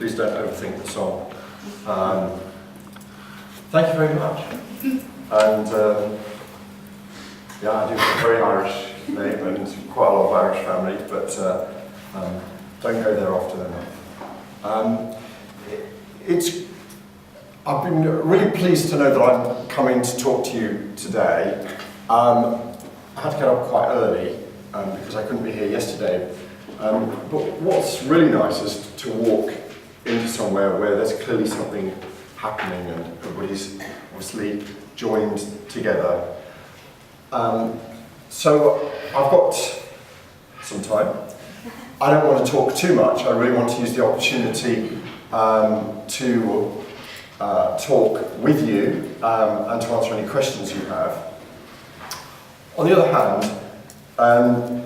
please don't overthink the song. Thank you very much. And yeah, I do have a very Irish name and quite a lot of Irish family, but don't go there often enough. I've been really pleased to know that I'm coming to talk to you today. I had to get up quite early because I couldn't be here yesterday. But what's really nice is to walk into somewhere where there's clearly something happening and everybody's obviously joined together. So I've got some time. I don't want to talk too much. I really want to use the opportunity to talk with you and to answer any questions you have. On the other hand,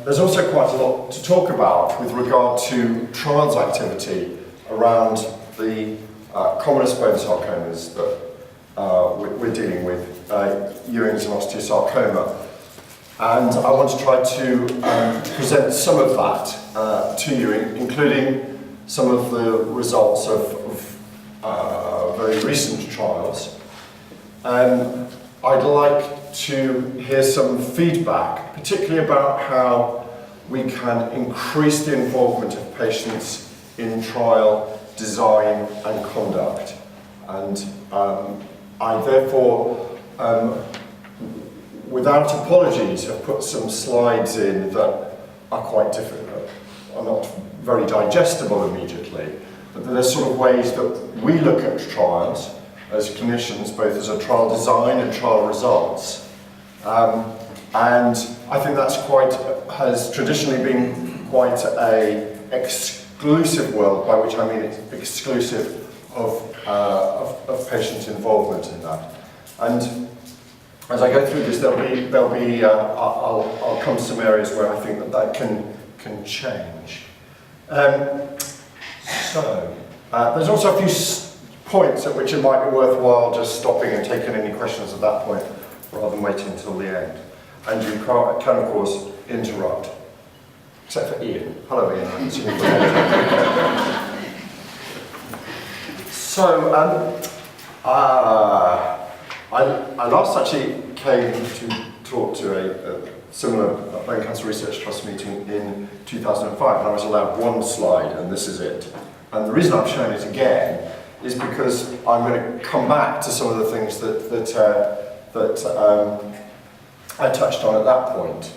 there's also quite a lot to talk about with regard to trials activity around the commonest bone sarcomas that we're dealing with, Ewing's and osteosarcoma. And I want to try to present some of that to you, including some of the results of very recent trials. And I'd like to hear some feedback, particularly about how we can increase the involvement of patients in trial design and conduct. And I therefore, without apologies, have put some slides in that are quite difficult, are not very digestible immediately, but there's sort of ways that we look at trials as clinicians, both as a trial design and trial results. And I think that's has traditionally been quite a exclusive world, by which I mean it's exclusive of patient involvement in that. And as I go through this, I'll come to some areas where I think that can change. There's also a few points at which it might be worthwhile just stopping and taking any questions at that point, rather than waiting until the end. And you can of course, interrupt. Except for Ian. Hello, Ian. So, I last actually came to talk to a similar bone cancer research trust meeting in 2005, and I was allowed one slide, and this is it. And the reason I'm showing it again is because I'm going to come back to some of the things that I touched on at that point.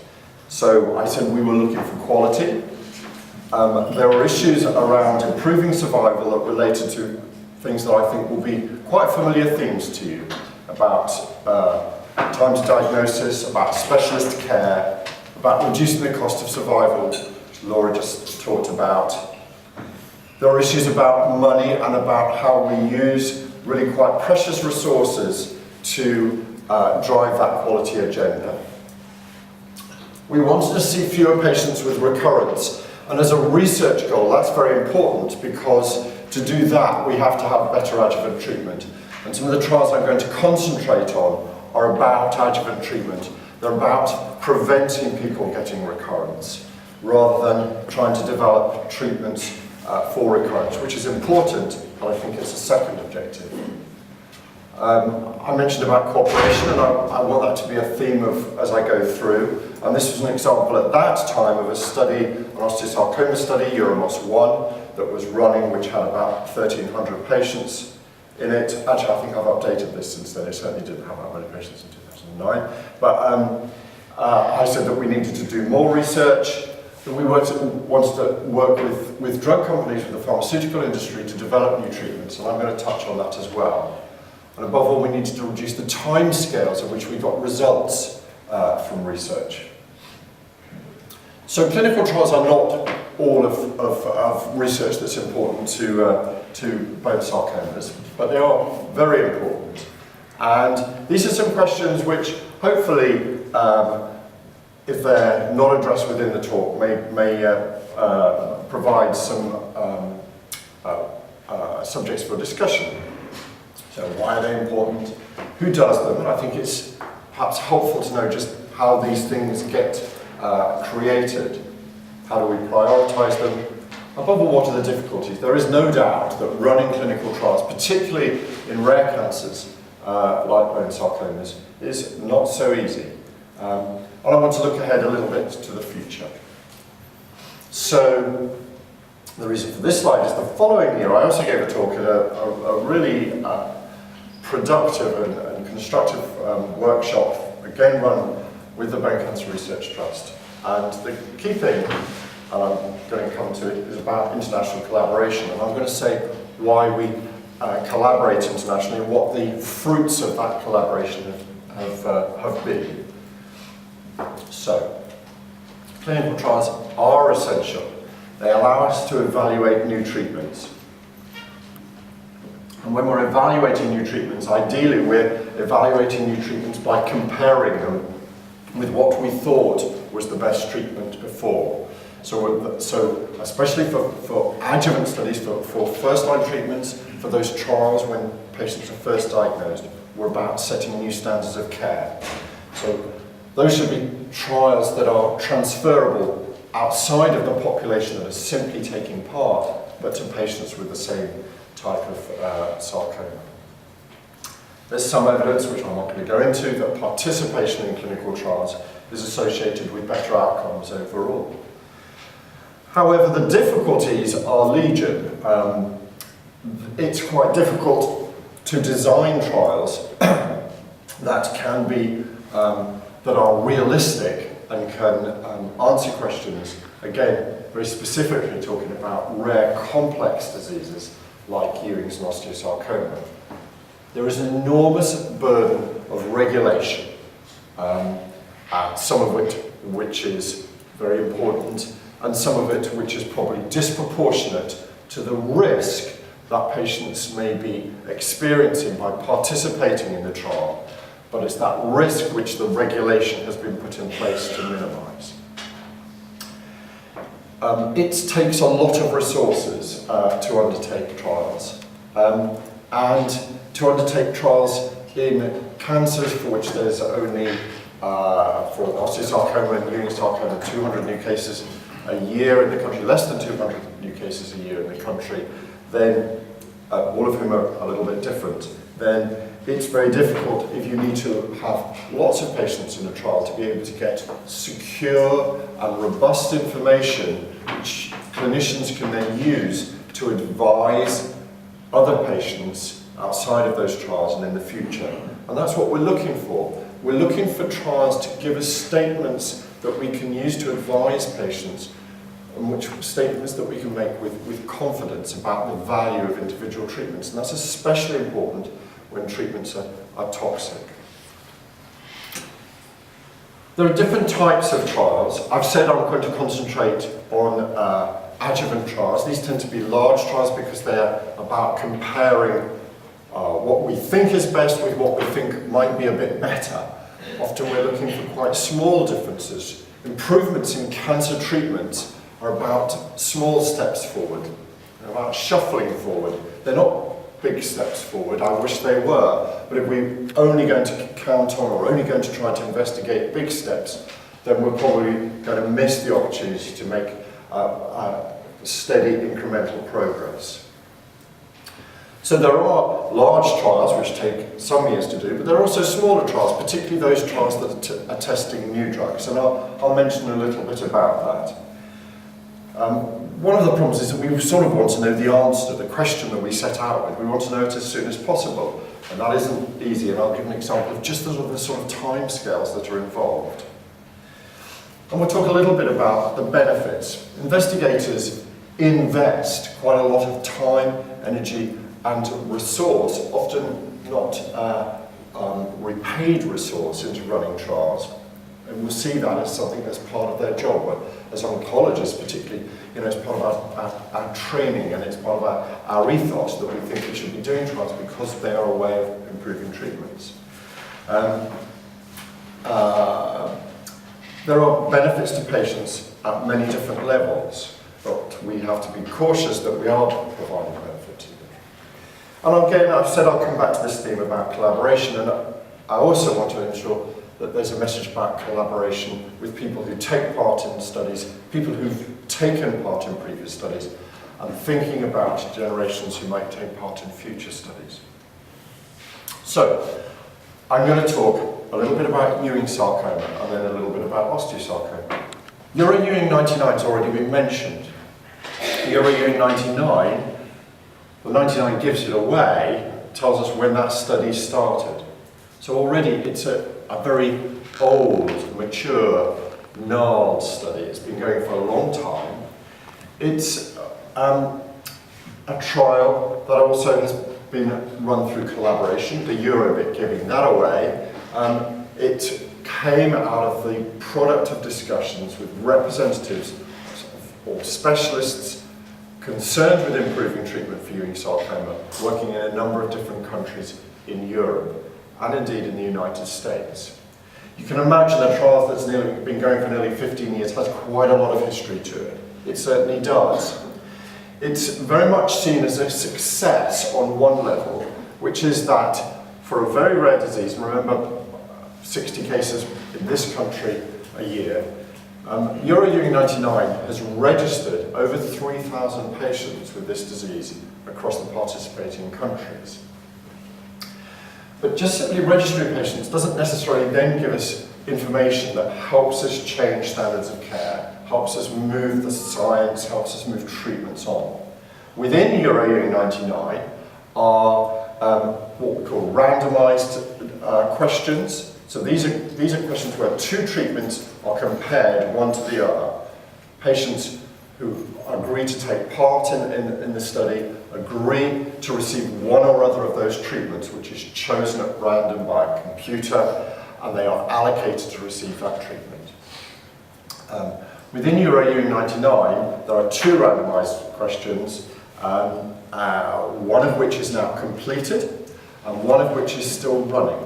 So I said we were looking for quality. There were issues around improving survival that related to things that I think will be quite familiar themes to you, about time to diagnosis, about specialist care, about reducing the cost of survival, which Laura just talked about. There are issues about money and about how we use really quite precious resources to drive that quality agenda. We wanted to see fewer patients with recurrence, and as a research goal that's very important, because to do that we have to have better adjuvant treatment. And some of the trials I'm going to concentrate on are about adjuvant treatment. They're about preventing people getting recurrence, rather than trying to develop treatments for recurrence, which is important, but I think it's a second objective. I mentioned about cooperation, and I want that to be a theme as I go through. And this was an example at that time of a study, an osteosarcoma study, EUROMOS-1, that was running, which had about 1,300 patients in it. Actually, I think I've updated this since then. It certainly didn't have that many patients in 2009. But I said that we needed to do more research, that we wanted to work with drug companies, with the pharmaceutical industry, to develop new treatments, and I'm going to touch on that as well. And above all, we needed to reduce the timescales at which we got results from research. So clinical trials are not all of research that's important to bone sarcomas, but they are very important. And these are some questions which hopefully, if they're not addressed within the talk, may provide some subjects for discussion. So why are they important? Who does them? And I think it's perhaps helpful to know just how these things get created. How do we prioritise them? Above all, what are the difficulties? There is no doubt that running clinical trials, particularly in rare cancers like bone sarcomas, is not so easy. And I want to look ahead a little bit to the future. So, the reason for this slide is the following year I also gave a talk at a really productive and constructive workshop, again run with the Bone Cancer Research Trust. And the key thing, and I'm going to come to it, is about international collaboration. And I'm going to say why we collaborate internationally and what the fruits of that collaboration have been. So, clinical trials are essential. They allow us to evaluate new treatments. And when we're evaluating new treatments, ideally we're evaluating new treatments by comparing them with what we thought was the best treatment before. So especially for adjuvant studies, for first-line treatments, for those trials when patients are first diagnosed, we're about setting new standards of care. So those should be trials that are transferable outside of the population that are simply taking part, but to patients with the same type of sarcoma. There's some evidence, which I'm not going to go into, that participation in clinical trials is associated with better outcomes overall. However, the difficulties are legion. It's quite difficult to design trials that can be, that are realistic and can answer questions, again, very specifically talking about rare complex diseases like Ewing's and osteosarcoma. There is an enormous burden of regulation, some of it which is very important, and some of it which is probably disproportionate to the risk that patients may be experiencing by participating in the trial, but it's that risk which the regulation has been put in place to minimise. It takes a lot of resources to undertake trials, and to undertake trials in cancers for which there's only, for osteosarcoma and Ewing's sarcoma, 200 new cases a year in the country, less than 200 new cases a year in the country, then all of whom are a little bit different, then it's very difficult if you need to have lots of patients in a trial to be able to get secure and robust information which clinicians can then use to advise other patients outside of those trials and in the future. And that's what we're looking for. We're looking for trials to give us statements that we can use to advise patients, and which statements that we can make with confidence about the value of individual treatments. And that's especially important when treatments are toxic. There are different types of trials. I've said I'm going to concentrate on adjuvant trials. These tend to be large trials because they're about comparing what we think is best with what we think might be a bit better. Often we're looking for quite small differences. Improvements in cancer treatments are about small steps forward. They're about shuffling forward. They're not big steps forward, I wish they were, but if we're only going to count on or only going to try to investigate big steps, then we're probably going to miss the opportunity to make steady incremental progress. So there are large trials which take some years to do, but there are also smaller trials, particularly those trials that are testing new drugs, and I'll mention a little bit about that. One of the problems is that we sort of want to know the answer to the question that we set out with. We want to know it as soon as possible, and that isn't easy, and I'll give an example of just the sort of time scales that are involved. And we'll talk a little bit about the benefits. Investigators invest quite a lot of time, energy, and resource, often not repaid resource, into running trials. And we'll see that as something that's part of their job. As oncologists particularly, it's part of our training, and it's part of our ethos that we think we should be doing trials because they are a way of improving treatments. There are benefits to patients at many different levels, but we have to be cautious that we are providing benefit to them. And again, I've said I'll come back to this theme about collaboration, and I also want to ensure that there's a message about collaboration with people who take part in studies, people who've taken part in previous studies, and thinking about generations who might take part in future studies. So, I'm going to talk a little bit about Ewing sarcoma and then a little bit about osteosarcoma. Ewing 99 has already been mentioned. Ewing 99, the 99 gives it away, tells us when that study started. So already it's a very old, mature, gnarled study. It's been going for a long time. It's a trial that also has been run through collaboration, the Eurobit giving that away. It came out of the product of discussions with representatives or specialists concerned with improving treatment for Ewing sarcoma, working in a number of different countries in Europe and indeed in the United States. You can imagine a trial that's been going for nearly 15 years has quite a lot of history to it. It certainly does. It's very much seen as a success on one level, which is that for a very rare disease, and remember 60 cases in this country a year, Ewing 99 has registered over 3,000 patients with this disease across the participating countries. But just simply registering patients doesn't necessarily then give us information that helps us change standards of care, helps us move the science, helps us move treatments on. Within Ewing 99 are what we call randomized questions. So these are questions where two treatments are compared one to the other. Patients who agree to take part in the study agree to receive one or other of those treatments, which is chosen at random by a computer, and they are allocated to receive that treatment. Within Ewing 99, there are two randomized questions, one of which is now completed, and one of which is still running.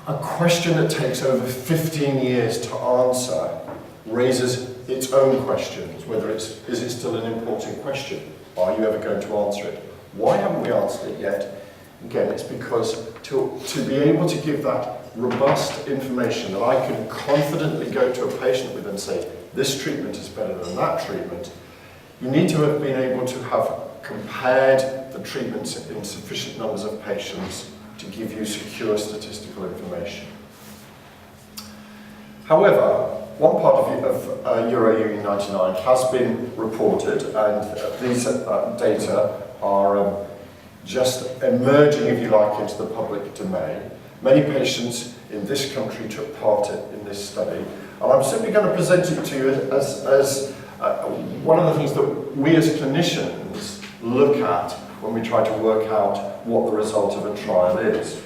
A question that takes over 15 years to answer raises its own questions, whether is it still an important question? Are you ever going to answer it? Why haven't we answered it yet? Again, it's because to be able to give that robust information that I can confidently go to a patient with and say, this treatment is better than that treatment, you need to have been able to have compared the treatments in sufficient numbers of patients to give you secure statistical information. However, one part of Ewing 99 has been reported, and these data are just emerging, if you like, into the public domain. Many patients in this country took part in this study, and I'm simply going to present it to you as one of the things that we as clinicians look at when we try to work out what the result of a trial is.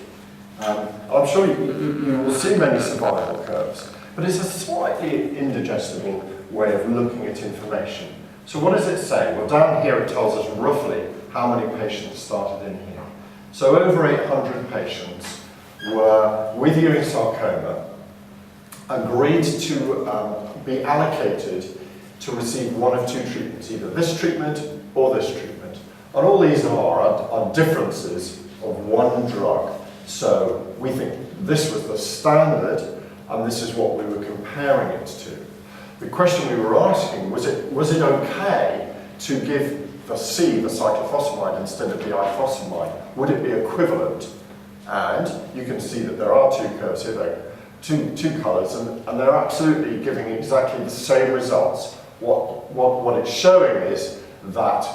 I'm sure you will see many survival curves, but it's a slightly indigestible way of looking at information. So what does it say? Well, down here it tells us roughly how many patients started in here. So over 800 patients were with Ewing sarcoma, agreed to be allocated to receive one of two treatments, either this treatment or this treatment. And all these are differences of one drug. So we think this was the standard, and this is what we were comparing it to. The question we were asking, was it okay to give the cyclophosphamide, instead of the ifosfamide? Would it be equivalent? And you can see that there are two curves here, there are two colours, and they're absolutely giving exactly the same results. What it's showing is that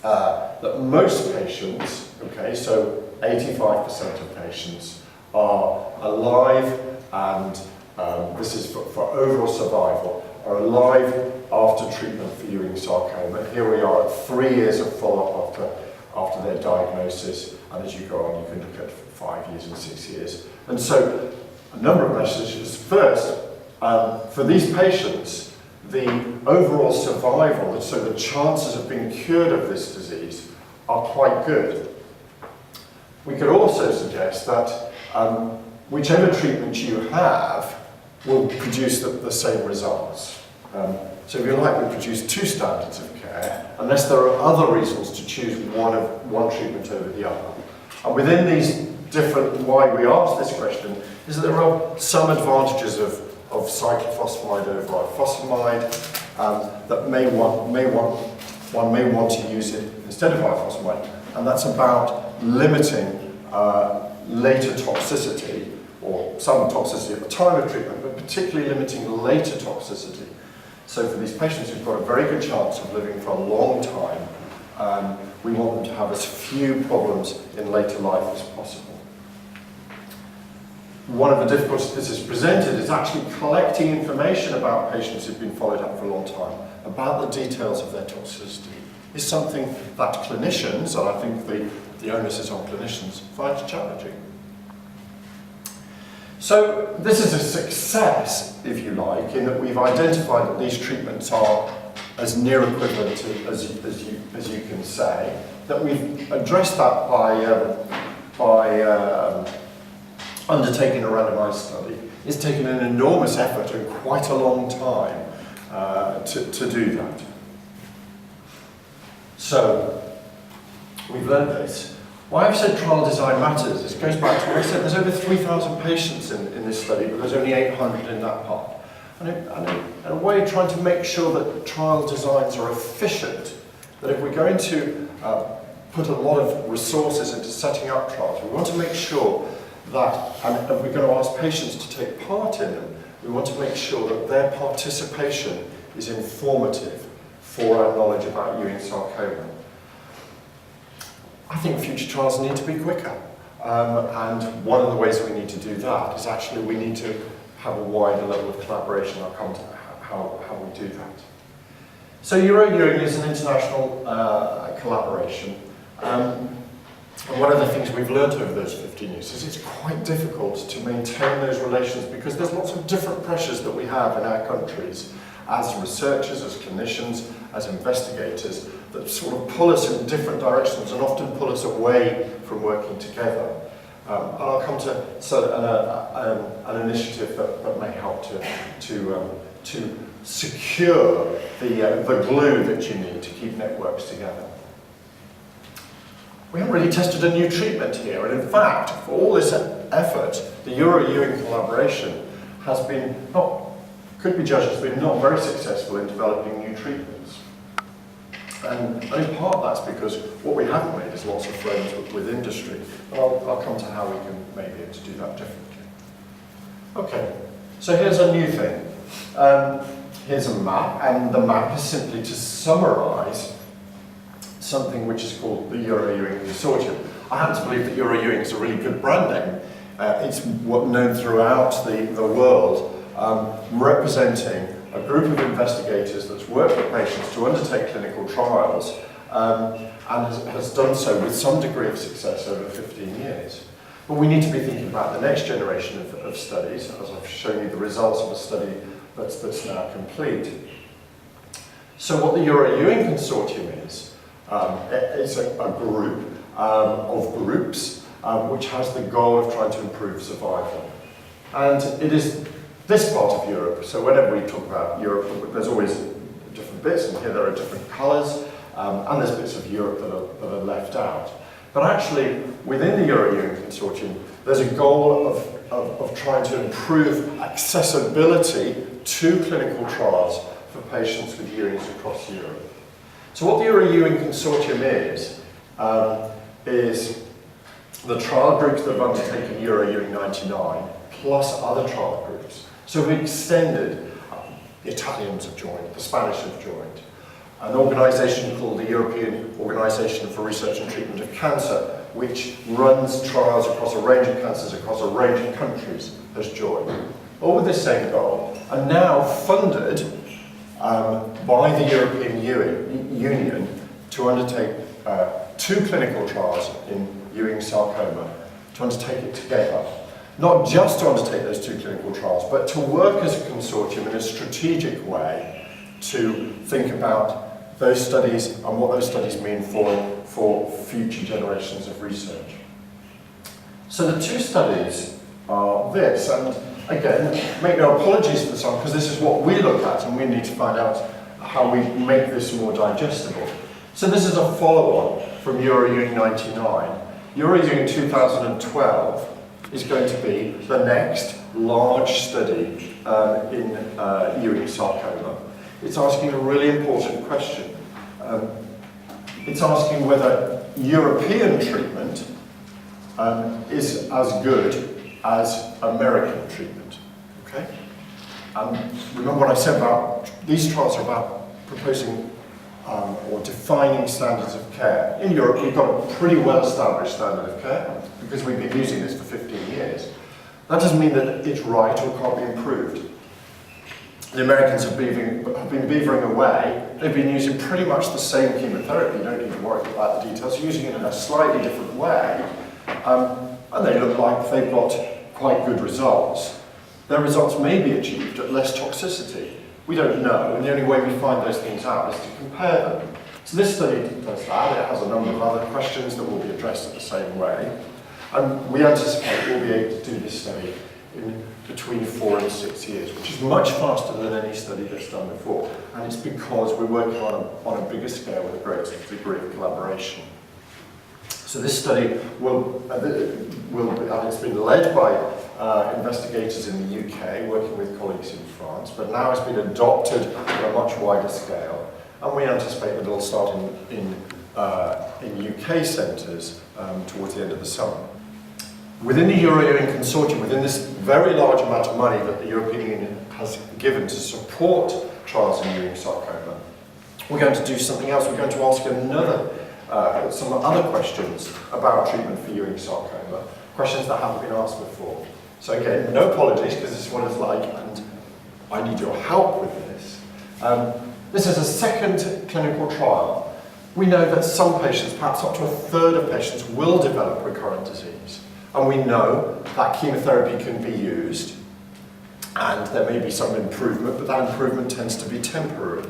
that most patients, okay, so 85% of patients are alive, and this is for overall survival, are alive after treatment for Ewing sarcoma. Here we are at 3 years of follow-up after their diagnosis, and as you go on, you can look at 5 years and 6 years. And so, a number of messages. First, for these patients, the overall survival, so the chances of being cured of this disease, are quite good. We could also suggest that whichever treatment you have will produce the same results. So if you like, we produce two standards of care, unless there are other reasons to choose one treatment over the other. And within these different, why we ask this question, is that there are some advantages of cyclophosphamide over ifosfamide, that one may want to use it instead of ifosfamide, and that's about limiting later toxicity, or some toxicity at the time of treatment, but particularly limiting later toxicity. So for these patients who've got a very good chance of living for a long time, we want them to have as few problems in later life as possible. One of the difficulties this is presented is actually collecting information about patients who've been followed up for a long time, about the details of their toxicity. Is something that clinicians, and I think the onus is on clinicians, find challenging. So this is a success, if you like, in that we've identified that these treatments are as near equivalent to, as you can say, that we've addressed that by undertaking a randomized study. It's taken an enormous effort and quite a long time to do that. So, we've learned this. Why I've said trial design matters, this goes back to what I said, there's over 3,000 patients in this study, but there's only 800 in that part. And in a way, trying to make sure that trial designs are efficient, that if we're going to put a lot of resources into setting up trials, we want to make sure that, and if we're going to ask patients to take part in them, we want to make sure that their participation is informative for our knowledge about Ewing sarcoma. I think future trials need to be quicker. And one of the ways we need to do that is actually we need to have a wider level of collaboration. I'll come to how we do that. So Euro-Ewing is an international collaboration. And one of the things we've learned over those 15 years is it's quite difficult to maintain those relations because there's lots of different pressures that we have in our countries as researchers, as clinicians, as investigators that sort of pull us in different directions and often pull us away from working together. And I'll come to an initiative that may help to secure the glue that you need to keep networks together. We haven't really tested a new treatment here, and in fact, for all this effort, the Euro-Ewing collaboration has been could be judged as being not very successful in developing new treatments. And in part that's because what we haven't made is lots of friends with industry. And I'll come to how we can maybe able to do that differently. Okay, so here's a new thing. Here's a map, and the map is simply to summarise something which is called the Euro-Ewing Consortium. I happen to believe that Euro-Ewing is a really good brand name. It's known throughout the world, representing a group of investigators that's worked with patients to undertake clinical trials and has done so with some degree of success over 15 years. But we need to be thinking about the next generation of studies, as I've shown you the results of a study that's now complete. So what the Euro-Ewing Consortium is, it's a group of groups which has the goal of trying to improve survival. And it is this part of Europe, so whenever we talk about Europe, there's always different bits, and here there are different colours, and there's bits of Europe that are left out. But actually, within the Euro-Ewing Consortium, there's a goal of trying to improve accessibility to clinical trials for patients with Ewings across Europe. So what the Euro-Ewing Consortium is the trial groups that have undertaken Euro-Ewing 99, plus other trial groups. So we've extended, the Italians have joined, the Spanish have joined, an organisation called the European Organisation for Research and Treatment of Cancer, which runs trials across a range of cancers across a range of countries, has joined, all with the same goal, and now funded by the European Union to undertake 2 clinical trials in Ewing sarcoma, to undertake it together. Not just to undertake those 2 clinical trials, but to work as a consortium in a strategic way to think about those studies and what those studies mean for future generations of research. So the 2 studies are this, and again, make no apologies for this one, because this is what we look at, and we need to find out how we make this more digestible. So this is a follow-on from Euro-Ewing 99. Euro-Ewing 2012 is going to be the next large study in Ewing sarcoma. it's asking a really important question. It's asking whether European treatment is as good as American treatment. Okay? Remember what I said about these trials are about proposing or defining standards of care. In Europe, we've got a pretty well-established standard of care because we've been using this for 15 years. That doesn't mean that it's right or can't be improved. The Americans have been beavering away. They've been using pretty much the same chemotherapy. You don't need to worry about the details. They're using it in a slightly different way. And they look like they've got quite good results. Their results may be achieved at less toxicity. We don't know, and the only way we find those things out is to compare them. So this study does that. It has a number of other questions that will be addressed in the same way. And we anticipate we'll be able to do this study in between 4 and 6 years, which is much faster than any study that's done before. And it's because we're working on a bigger scale with a greater degree of collaboration. So this study will and it's been led by investigators in the UK, working with colleagues in France, but now it's been adopted on a much wider scale. And we anticipate that it'll start in UK centres towards the end of the summer. Within the Euro-Ewing consortium, within this very large amount of money that the European Union has given to support trials in Ewing sarcoma, we're going to do something else. We're going to ask some other questions about treatment for Ewing sarcoma, questions that haven't been asked before. So again, no apologies, because this is what it's like, and I need your help with this. This is a second clinical trial. We know that some patients, perhaps up to a third of patients, will develop recurrent disease. And we know that chemotherapy can be used, and there may be some improvement, but that improvement tends to be temporary.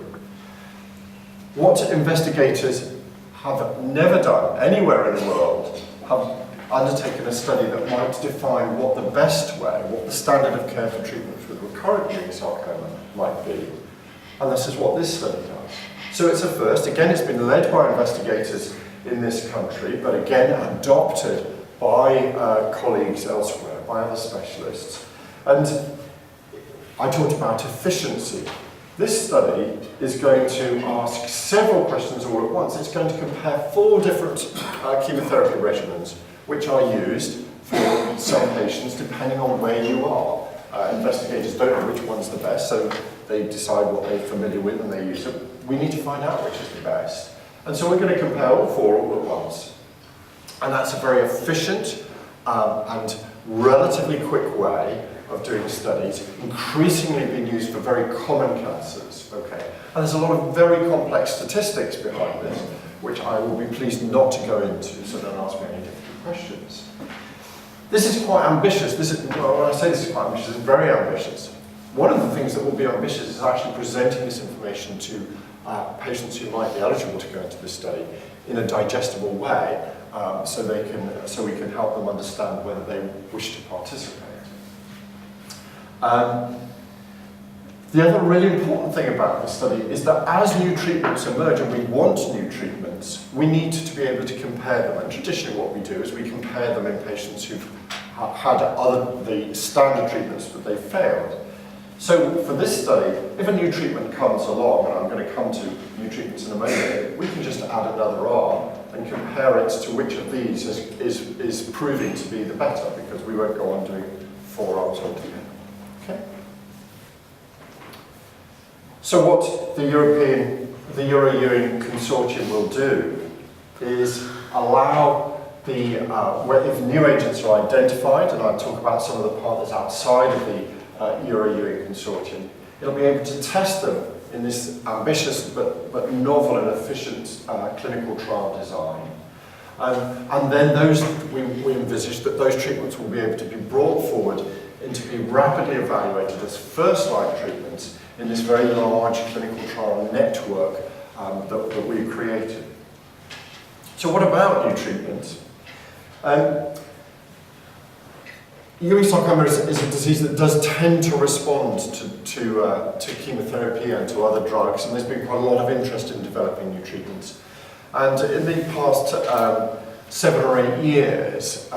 What investigators have never done anywhere in the world have undertaken a study that might define what the best way, what the standard of care for treatment for recurrent Ewing sarcoma might be. And this is what this study does. So it's a first. Again, it's been led by investigators in this country, but again adopted by colleagues elsewhere, by other specialists. And I talked about efficiency. This study is going to ask several questions all at once. It's going to compare 4 different chemotherapy regimens which are used for some patients depending on where you are. Investigators don't know which one's the best, so they decide what they're familiar with and they use it. We need to find out which is the best. And so we're going to compare all 4 all at once. And that's a very efficient and relatively quick way of doing studies, increasingly being used for very common cancers. Okay. And there's a lot of very complex statistics behind this, which I will be pleased not to go into, so don't ask me any difficult questions. This is quite ambitious. Well, when I say this is quite ambitious, it's very ambitious. One of the things that will be ambitious is actually presenting this information to patients who might be eligible to go into this study in a digestible way, so we can help them understand whether they wish to participate. The other really important thing about this study is that as new treatments emerge, and we want new treatments, we need to be able to compare them. And traditionally what we do is we compare them in patients who've had the standard treatments but they've failed. So for this study, if a new treatment comes along, and I'm going to come to new treatments in a moment, we can just add another arm and compare it to which of these is proving to be the better, because we won't go on doing 4 arms altogether. Okay. So what the Euro-Ewing consortium will do is allow if new agents are identified, and I'll talk about some of the partners outside of the Euro-Ewing consortium, it'll be able to test them in this ambitious but novel and efficient clinical trial design. And then we envisage that those treatments will be able to be brought forward and to be rapidly evaluated as first-line treatments in this very large clinical trial network that we've created. So what about new treatments? Ewing sarcoma is a disease that does tend to respond to chemotherapy and to other drugs, and there's been quite a lot of interest in developing new treatments. And in the past 7 or 8 years,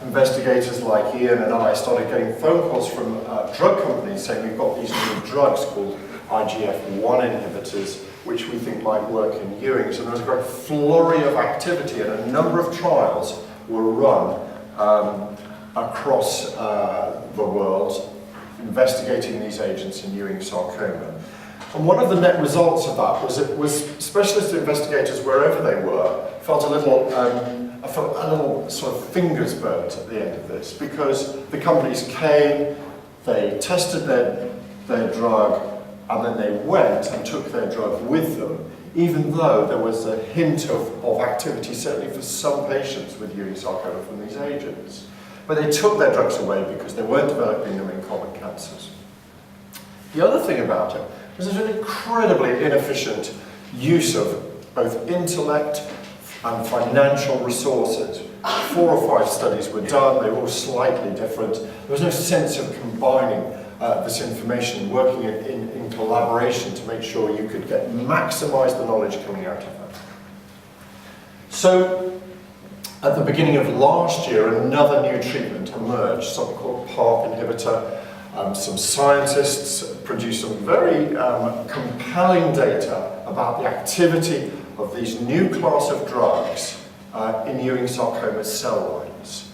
investigators like Ian and I started getting phone calls from drug companies saying we've got these new drugs called IGF-1 inhibitors, which we think might work in Ewing. So there was a great flurry of activity, and a number of trials were run across the world investigating these agents in Ewing sarcoma. And one of the net results of that was specialist investigators, wherever they were, felt a little sort of fingers burnt at the end of this, because the companies came, they tested their drug, and then they went and took their drug with them, even though there was a hint of activity, certainly for some patients with Ewing sarcoma from these agents. But they took their drugs away because they weren't developing them in common cancers. The other thing about it was there's an incredibly inefficient use of both intellect and financial resources. 4 or 5 studies were done, they were all slightly different. There was no sense of combining this information, working in collaboration to make sure you could maximise the knowledge coming out of that. So, at the beginning of last year, another new treatment emerged, something called Parp Inhibitor. Some scientists produced some very compelling data about the activity of these new class of drugs in Ewing sarcoma cell lines.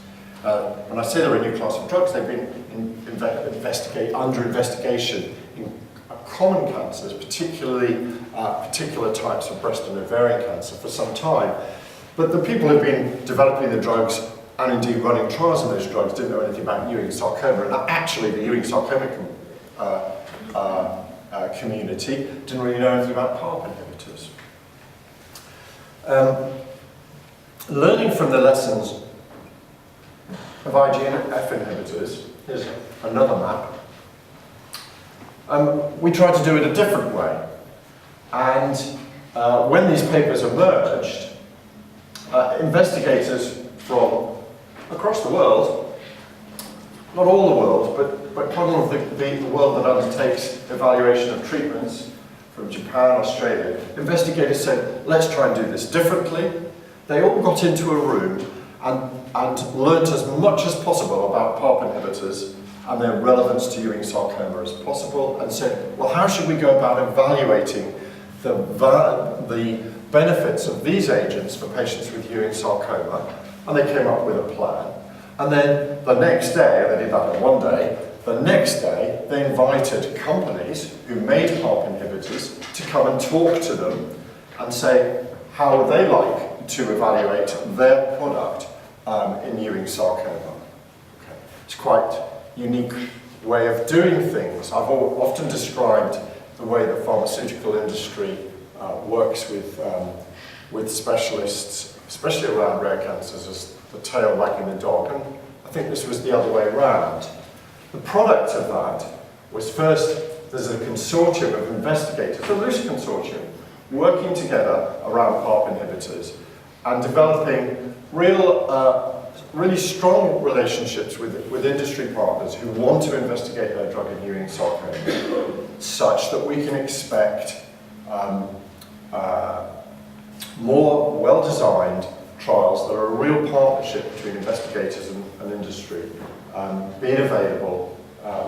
When I say they're a new class of drugs, they've been under investigation in common cancers, particularly particular types of breast and ovarian cancer for some time. But the people who've been developing the drugs and indeed running trials on those drugs didn't know anything about Ewing sarcoma, and actually the Ewing sarcoma community didn't really know anything about Parp inhibitors. Learning from the lessons of IGF inhibitors, here's another map, we tried to do it a different way. And when these papers emerged, investigators from across the world, not all the world, but quite a lot of the world that undertakes evaluation of treatments, from Japan, Australia, investigators said, let's try and do this differently. They all got into a room and learnt as much as possible about Parp inhibitors and their relevance to Ewing sarcoma as possible, and said, well, how should we go about evaluating the benefits of these agents for patients with Ewing sarcoma? And they came up with a plan. And then the next day, they did that in one day, the next day they invited companies who made Parp inhibitors to come and talk to them and say how would they like to evaluate their product in Ewing sarcoma. Okay. It's quite a unique way of doing things. I've often described the way the pharmaceutical industry works with specialists, especially around rare cancers, as the tail wagging the dog, and I think this was the other way around. The product of that was first, there's a consortium of investigators, a loose consortium, working together around Parp inhibitors and developing really strong relationships with industry partners who want to investigate their drug in Ewing sarcoma, such that we can expect more well-designed trials that are a real partnership between investigators and industry being available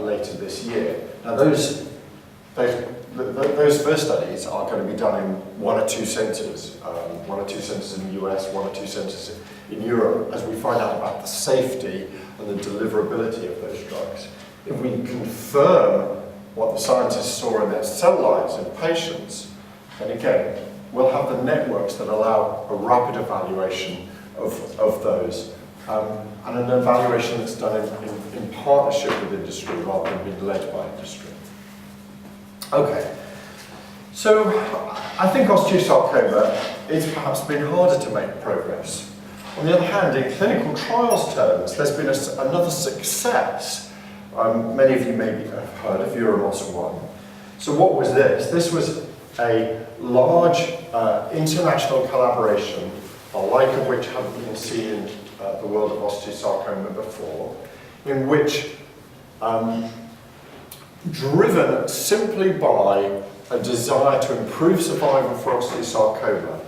later this year. Now those first studies are going to be done in 1 or 2 centres, 1 or 2 centres in the US, 1 or 2 centres in Europe, as we find out about the safety and the deliverability of those drugs. If we confirm what the scientists saw in their cell lines in patients, then again, we'll have the networks that allow a rapid evaluation of those, and an evaluation that's done in partnership with industry rather than being led by industry. Okay, so I think osteosarcoma it's perhaps been harder to make progress. On the other hand, in clinical trials terms, there's been another success. Many of you maybe have heard of UROS-1. So what was this? This was a large international collaboration, the like of which hadn't been seen in the world of osteosarcoma before, in which, driven simply by a desire to improve survival for osteosarcoma,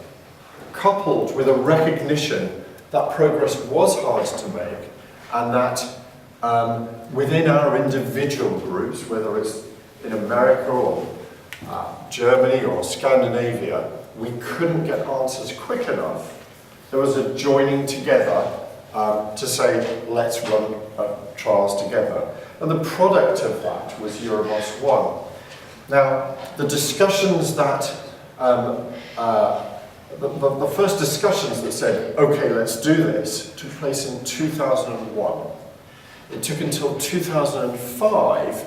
coupled with a recognition that progress was hard to make, and that within our individual groups, whether it's in America or Germany or Scandinavia, we couldn't get answers quick enough. There was a joining together to say, let's run trials together. And the product of that was Euromos 1. Now, the discussions that, the first discussions that said, okay, let's do this, took place in 2001. It took until 2005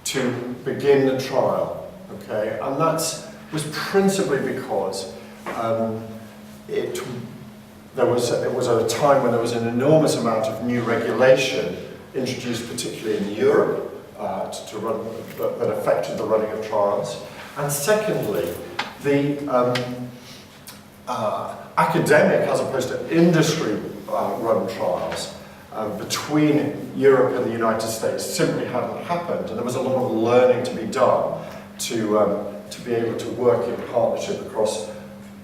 to begin the trial, okay? And that was principally because it was a time when there was an enormous amount of new regulation introduced, particularly in Europe, that affected the running of trials. And secondly, the academic, as opposed to industry-run trials, between Europe and the United States simply hadn't happened, and there was a lot of learning to be done to be able to work in partnership across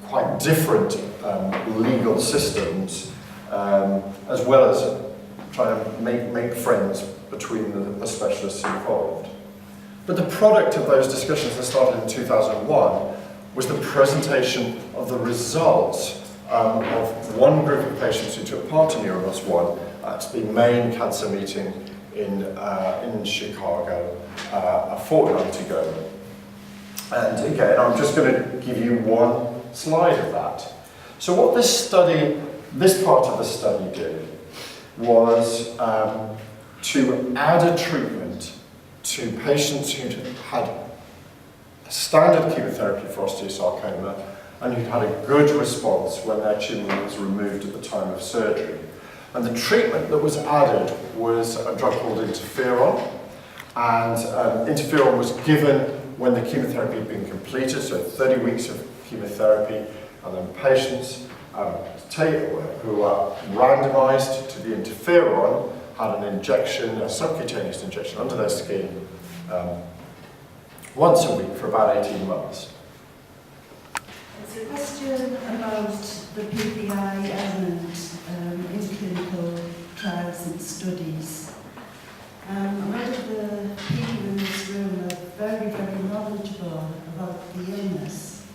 quite different legal systems, as well as trying to make friends between the specialists involved. But the product of those discussions that started in 2001 was the presentation of the results of one group of patients who took part in Euromos 1 at the main cancer meeting in Chicago a fortnight ago. And again, I'm just going to give you one slide of that. So what this part of the study did was to add a treatment to patients who'd had standard chemotherapy for osteosarcoma and who'd had a good response when their tumour was removed at the time of surgery. And the treatment that was added was a drug called interferon, and interferon was given when the chemotherapy had been completed, so 30 weeks of chemotherapy, and then patients who are randomized to the interferon had an injection, a subcutaneous injection under their skin once a week for about 18 months. It's a question about the PPI element in clinical trials and studies. A lot of the people in this room are very, very knowledgeable about the illness,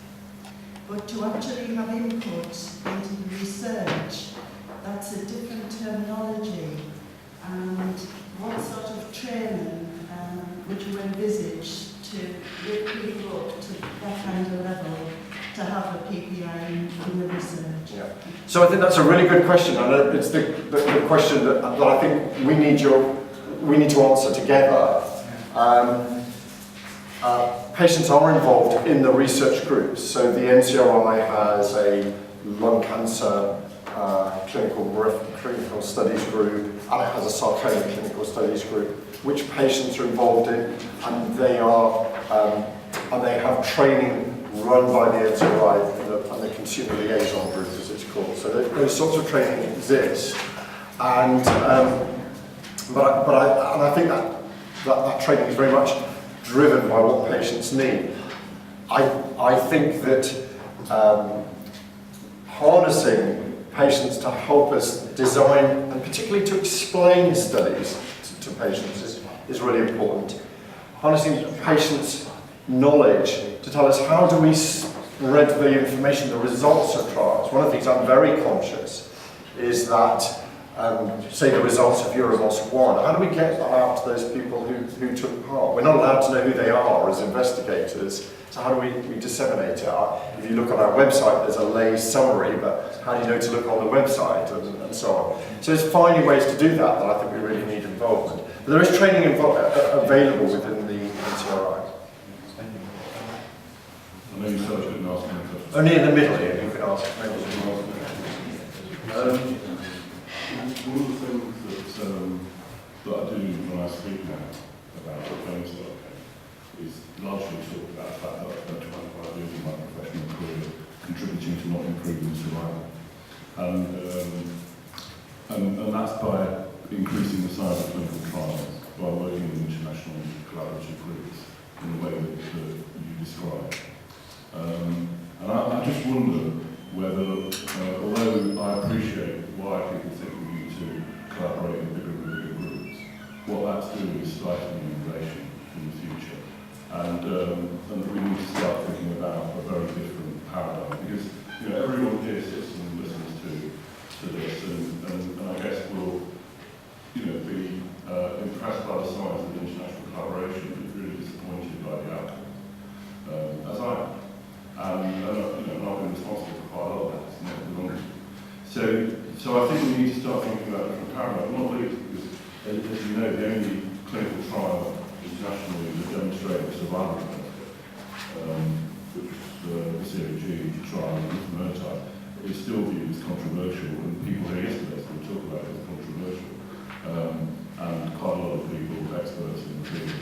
but to actually have input into the research, that's a different terminology. And what sort of training would you envisage to lift people up to that kind of level to have a PPI in the research? Yeah. So I think that's a really good question, and it's the question that I think we need to answer together. Patients are involved in the research groups. So the NCRI has a lung cancer clinical studies group, and it has a sarcoma clinical studies group, which patients are involved in, and they have training run by the NCRI and the consumer liaison group, as it's called. So those sorts of training exist, and I think that training is very much driven by what patients need. I think that harnessing patients to help us design, and particularly to explain studies to patients is really important. Harnessing patients' knowledge to tell us how do we spread the information, the results of trials. One of the things I'm very conscious is that, say the results of Euromos 1, how do we get that out to those people who took part? We're not allowed to know who they are as investigators, so how do we disseminate it? If you look on our website, there's a lay summary, but how do you know to look on the website, and so on. So there's finding ways to do that I think we really need involvement. But there is training available within the NCRI. I know you said I couldn't ask any questions. Only in the middle here, you can ask. One of the things that I do when I speak now about brain stroke is largely talk about the fact that I've spent 25 years of my professional career contributing to not improving survival. And that's by increasing the size of clinical trials, by working in international collaborative groups in the way that you described. And I just wonder whether, although I appreciate why people think we need to collaborate in bigger groups, what that's doing is stifling innovation in the future. And and that we need to start thinking about a very different paradigm, because everyone here sits and listens to this, and I guess will be impressed by the science of international collaboration, but really disappointed by the outcome, as I am. And I've been responsible for quite a lot of that. It's not belonging. So I think we need to start thinking about a different paradigm, not least because, as you know, the only clinical trial internationally that demonstrated survival benefit, which was the BCRT trial in Untitled, is still viewed as controversial, and people here yesterday still talk about it as controversial. And quite a lot of people, experts in the field,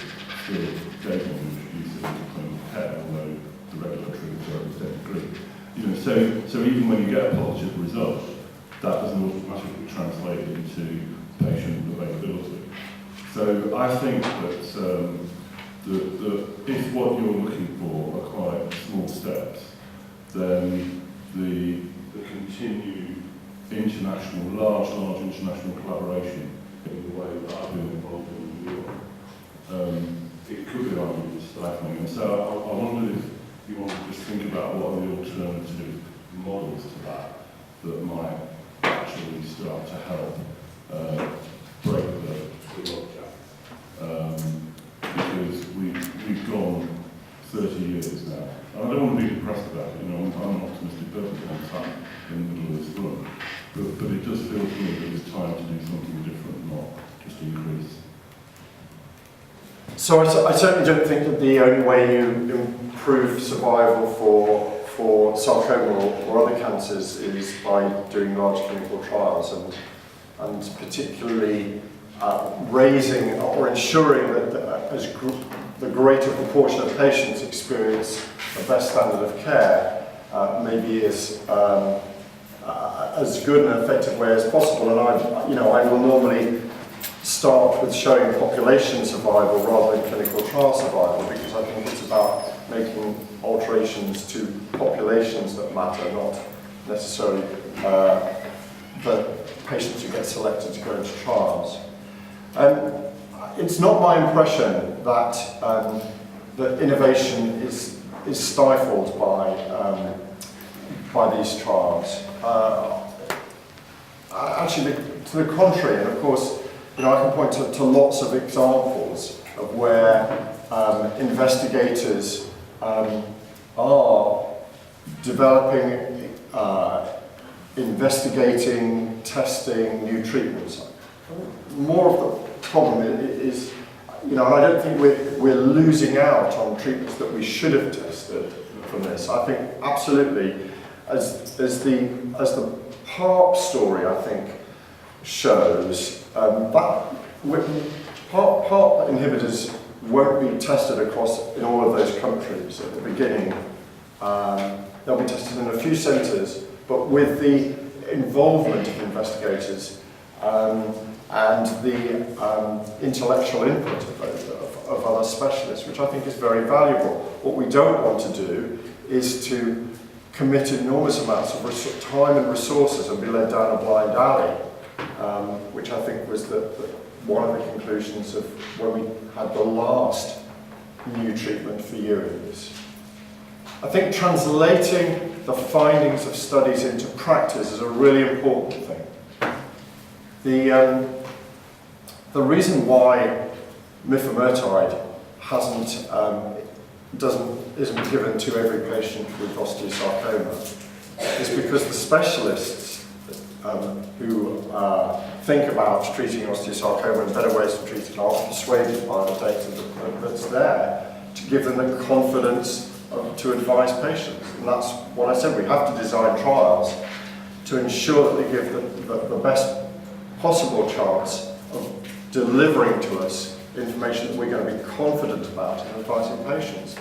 still don't want to introduce it into clinical care, although the regulatory authorities don't agree. So even when you get a positive result, that doesn't automatically translate into patient availability. So I think that if what you're looking for are quite small steps, then the continued large international collaboration in the way that I've been involved in New York, it could be argued as stifling. And so I wondered if you want to just think about what are the alternative models to that might actually start to help break the logjam. Because we've gone 30 years now. And I don't want to be depressed about it. I'm an optimistic person all the time in the middle of this room. But it does feel to me that it's time to do something different, not just increase. So I certainly don't think that the only way you improve survival for sarcoma or other cancers is by doing large clinical trials, and particularly raising or ensuring that the greater proportion of patients experience the best standard of care maybe is as good and effective way as possible. And I will normally start with showing population survival rather than clinical trial survival, because I think it's about making alterations to populations that matter, not necessarily the patients who get selected to go into trials. It's not my impression that that innovation is stifled by these trials. Actually, to the contrary, and of course, I can point to lots of examples of where investigators are developing, investigating, testing new treatments. More of the problem is, and I don't think we're losing out on treatments that we should have tested from this. I think absolutely, as the Parp story, I think, shows, Parp inhibitors won't be tested in all of those countries at the beginning. They'll be tested in a few centres, but with the involvement of investigators and the intellectual input of other specialists, which I think is very valuable. What we don't want to do is to commit enormous amounts of time and resources and be led down a blind alley, which I think was one of the conclusions of when we had the last new treatment for Ewing's. I think translating the findings of studies into practice is a really important thing. The reason why mifemertide isn't given to every patient with osteosarcoma is because the specialists who think about treating osteosarcoma and better ways to treat it are persuaded by the data that's there to give them the confidence to advise patients. And that's what I said, we have to design trials to ensure that they give the best possible chance of delivering to us information that we're going to be confident about in advising patients,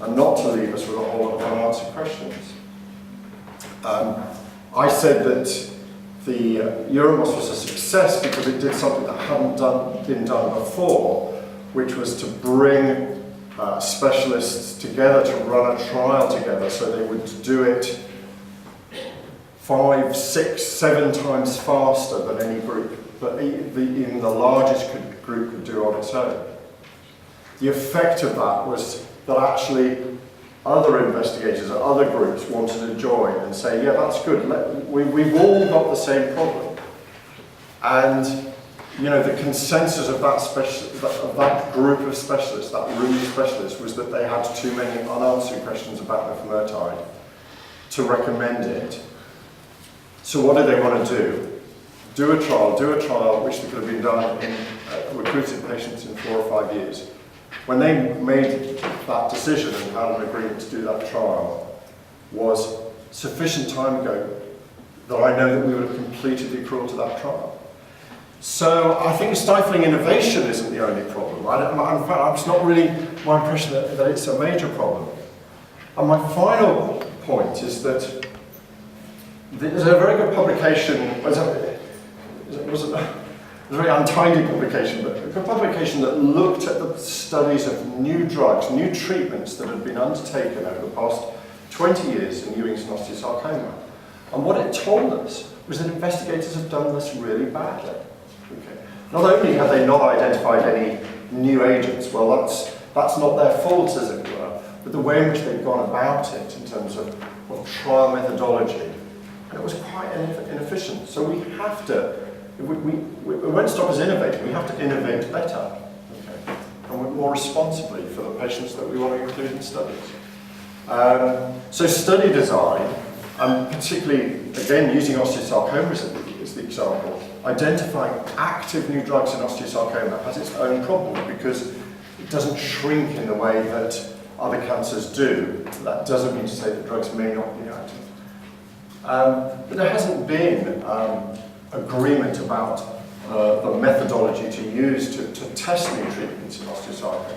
and not to leave us with a whole lot of unanswered questions. I said that the Euromos was a success because it did something that hadn't been done before, which was to bring specialists together to run a trial together, so they would do it 5, 6, 7 times faster than any group, but even the largest group could do on its own. The effect of that was that actually other investigators or other groups wanted to join and say, yeah, that's good, we've all got the same problem. And you know, the consensus of that group of specialists, that room of specialists, was that they had too many unanswered questions about mifemertide to recommend it. So what did they want to do? Do a trial which could have been done in recruited patients in 4 or 5 years. When they made that decision and had an agreement to do that trial, was sufficient time ago that I know that we would have completed the accrual to that trial. So I think stifling innovation isn't the only problem. In fact, it's not really my impression that it's a major problem. And my final point is that there's a very good publication, it was a very untidy publication, but a good publication that looked at the studies of new drugs, new treatments that had been undertaken over the past 20 years in Ewing's and osteosarcoma. And what it told us was that investigators have done this really badly. Okay. Not only have they not identified any new agents, well, that's not their fault, as it were, but the way in which they've gone about it in terms of trial methodology, and it was quite inefficient. So we have to, we won't stop us innovating, we have to innovate better, okay, and more responsibly for the patients that we want to include in studies. So study design, particularly, again, using osteosarcoma as the example, identifying active new drugs in osteosarcoma has its own problem because it doesn't shrink in the way that other cancers do. That doesn't mean to say that drugs may not be active. But there hasn't been agreement about the methodology to use to test new treatments in osteosarcoma.